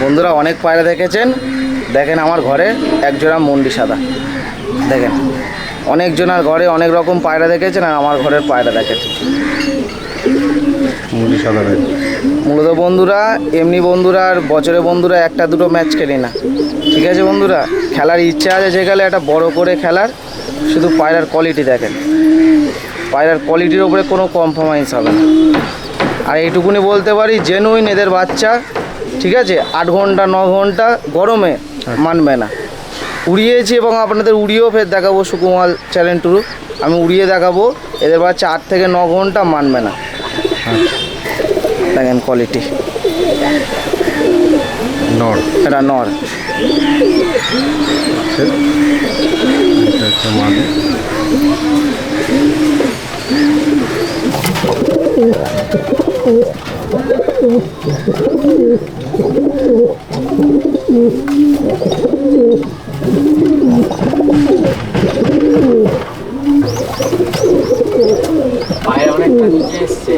বন্ধুরা অনেক পায়রা দেখেছেন, দেখেন আমার ঘরে একজোড়া মন্ডি সাদা। দেখেন অনেকজনের ঘরে অনেক রকম পায়রা দেখেছেন, আর আমার ঘরের পায়রা দেখেছেন মন্ডি সাদা ভাই। মূলত বন্ধুরা এমনি বন্ধুরা আর বছরে বন্ধুরা একটা দুটো ম্যাচ খেলি না, ঠিক আছে বন্ধুরা। খেলার ইচ্ছা আছে যেখানে একটা বড় করে খেলার, শুধু পায়রার কোয়ালিটি দেখেন, পায়রার কোয়ালিটির ওপরে কোনো কম্প্রোমাইজ হবে না। আর এইটুকুনি বলতে পারি জেনুইন এদের বাচ্চা, ঠিক আছে। 8 ঘন্টা 9 ঘন্টা গরমে মানবে না। উড়িয়েছি এবং আপনাদের উড়িয়েও ফের দেখাবো, সুকুমার চ্যানেল টুরু আমি উড়িয়ে দেখাবো। এদের বাচ্চা 8 থেকে 9 ঘন্টা মানবে না। দেখেন কোয়ালিটি, নর, এটা নর। এটা হচ্ছে মাদি। পায়ের অনেকটা নিচে এসছে।